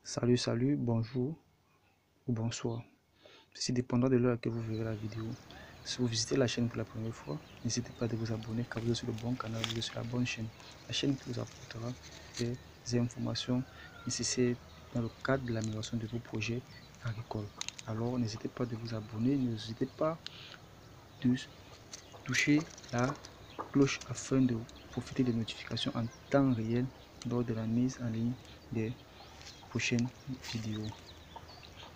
Salut, bonjour ou bonsoir. Ceci dépendra de l'heure à laquelle vous verrez la vidéo. Si vous visitez la chaîne pour la première fois, n'hésitez pas à vous abonner car vous êtes sur le bon canal, vous êtes sur la bonne chaîne. La chaîne qui vous apportera des informations nécessaires dans le cadre de l'amélioration de vos projets agricoles. Alors n'hésitez pas à vous abonner, n'hésitez pas de toucher la cloche afin de profiter des notifications en temps réel lors de la mise en ligne des prochaines vidéos.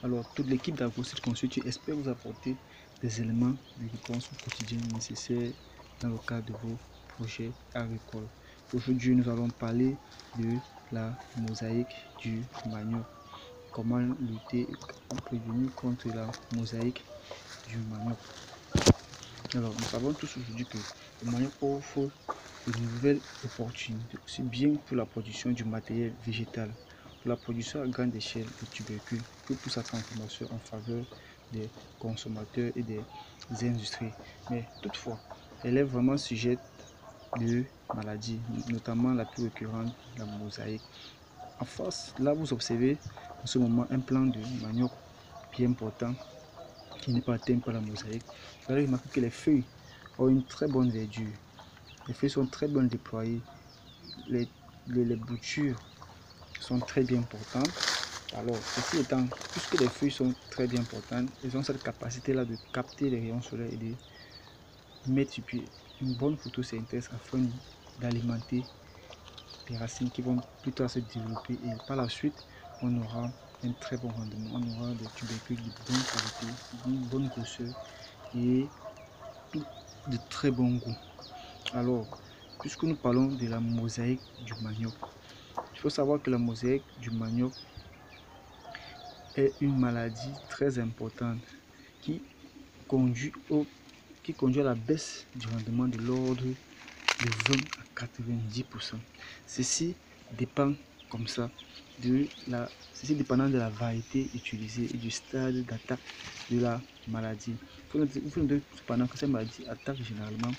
Alors, toute l'équipe d'AgroSeed Consulting espère vous apporter des éléments de réponse au quotidien nécessaires dans le cadre de vos projets agricoles. Aujourd'hui, nous allons parler de la mosaïque du manioc. Comment lutter ou prévenir contre la mosaïque du manioc. Alors, nous savons tous aujourd'hui que le manioc offre de nouvelles opportunités, aussi bien pour la production du matériel végétal, pour la production à grande échelle de tubercules, que pour sa transformation en faveur des consommateurs et des industries. Mais toutefois, elle est vraiment sujette de maladies, notamment la plus récurrente, la mosaïque. En face, là, vous observez en ce moment un plant de manioc bien important qui n'est pas atteint par la mosaïque. Vous allez remarquer que les feuilles ont une très bonne verdure. Les feuilles sont très bien déployées. Les boutures sont très bien portantes. Alors, ceci étant, puisque les feuilles sont très bien portantes, elles ont cette capacité-là de capter les rayons solaires et de mettre sur pied une bonne photosynthèse afin d'alimenter les racines qui vont plutôt se développer et par la suite, on aura un très bon rendement. On aura des tubercules de bonne qualité, d'une bonne grosseur et de très bon goût. Alors, puisque nous parlons de la mosaïque du manioc, il faut savoir que la mosaïque du manioc est une maladie très importante qui conduit, à la baisse du rendement de l'ordre de 20 à 90%. Ceci dépend comme ça ceci dépendant de la variété utilisée et du stade d'attaque de la maladie. Il faut noter cependant que cette maladie attaque généralement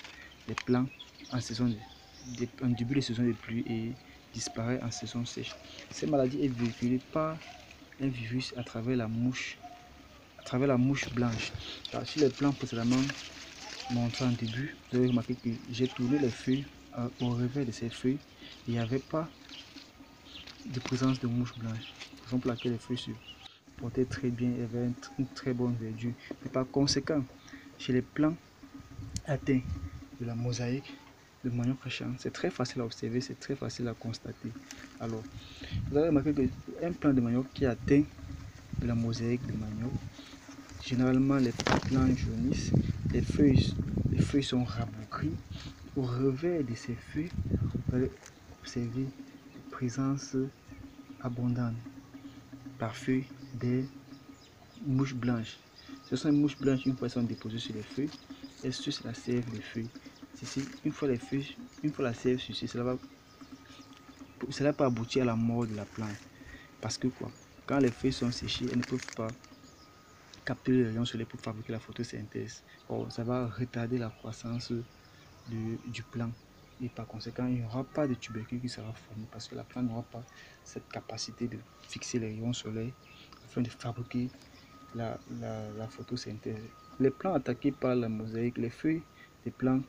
les plants en début de saison de pluie et disparaît en saison sèche. Cette maladie est véhiculée par un virus à travers la mouche blanche. Car sur les plants précédemment montré en début, vous avez remarqué que j'ai tourné les feuilles au revers de ces feuilles. Il n'y avait pas de présence de mouche blanche. Raison pour laquelle les feuilles se portaient très bien et avaient une très bonne verdure. Mais par conséquent, chez les plants atteints de la mosaïque de manioc cachant, c'est très facile à observer, c'est très facile à constater. Alors, vous avez remarqué qu'un plant de manioc qui est atteint de la mosaïque de manioc, généralement les plants jaunissent, les feuilles sont rabougries. Au revers de ces feuilles, vous allez observer la présence abondante par feuilles des mouches blanches. Ce sont les mouches blanches, une fois elles sont déposées sur les feuilles, elles sucent la sève des feuilles. Ceci, une fois la sève sucée, cela peut aboutir à la mort de la plante. Parce que quoi? Quand les feuilles sont séchées, elles ne peuvent pas capter les rayons solaires pour fabriquer la photosynthèse. Or, ça va retarder la croissance du plant. Et par conséquent, il n'y aura pas de tubercule qui sera formé parce que la plante n'aura pas cette capacité de fixer les rayons solaires afin de fabriquer la photosynthèse. Les plants attaqués par la mosaïque, les feuilles des plants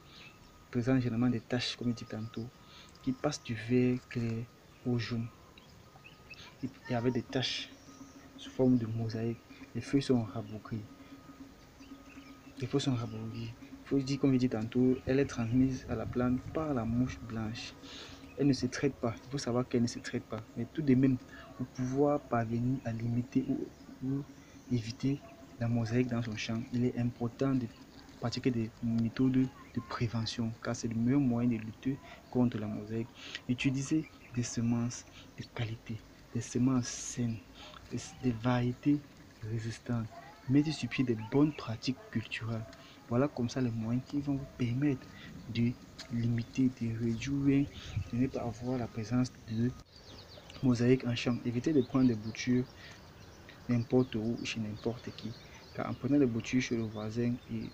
présentent généralement des taches, comme je dis tantôt, qui passent du vert clair au jaune et avec des taches sous forme de mosaïque. Les feuilles sont rabougries. Les feuilles sont rabougries. Il faut dire, comme je dis tantôt, elle est transmise à la plante par la mouche blanche. Elle ne se traite pas. Il faut savoir qu'elle ne se traite pas. Mais tout de même, pour pouvoir parvenir à limiter ou éviter la mosaïque dans son champ, il est important de pratiquer des méthodes de prévention, car c'est le meilleur moyen de lutter contre la mosaïque. Utiliser des semences de qualité, des semences saines, des variétés résistantes. Mettre sur pied des bonnes pratiques culturelles. Voilà comme ça les moyens qui vont vous permettre de limiter, de réduire, de ne pas avoir la présence de mosaïque en champ. Évitez de prendre des boutures n'importe où, chez n'importe qui. Car en prenant des boutures chez le voisin et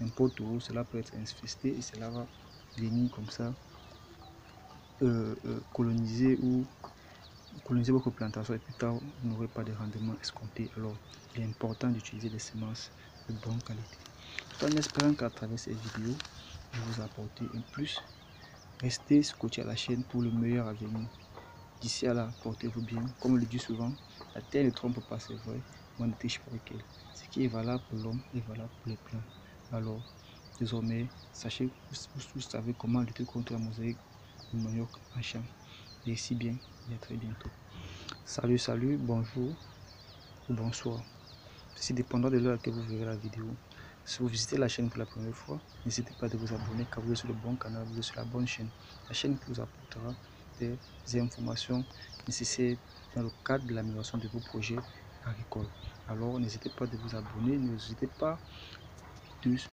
n'importe où, cela peut être infesté et cela va venir comme ça coloniser ou coloniser votre plantation et plus tard, vous n'aurez pas de rendement escompté. Alors, il est important d'utiliser des semences de bonne qualité. Tout en espérant qu'à travers cette vidéo, je vous ai apporté un plus. Restez scotché à la chaîne pour le meilleur avenir. D'ici à là, portez-vous bien. Comme on le dit souvent, la terre ne trompe pas, c'est vrai, mais on ne triche pas avec elle. Ce qui est valable pour l'homme est valable pour les plantes. Alors, désormais, sachez, vous savez comment lutter contre la mosaïque de manioc en champ. Merci bien et à très bientôt. Salut, salut, bonjour ou bonsoir. Ceci dépendra de l'heure que vous verrez la vidéo. Si vous visitez la chaîne pour la première fois, n'hésitez pas à vous abonner car vous êtes sur le bon canal, vous êtes sur la bonne chaîne. La chaîne qui vous apportera des informations nécessaires dans le cadre de l'amélioration de vos projets agricoles. Alors n'hésitez pas à vous abonner, n'hésitez pas de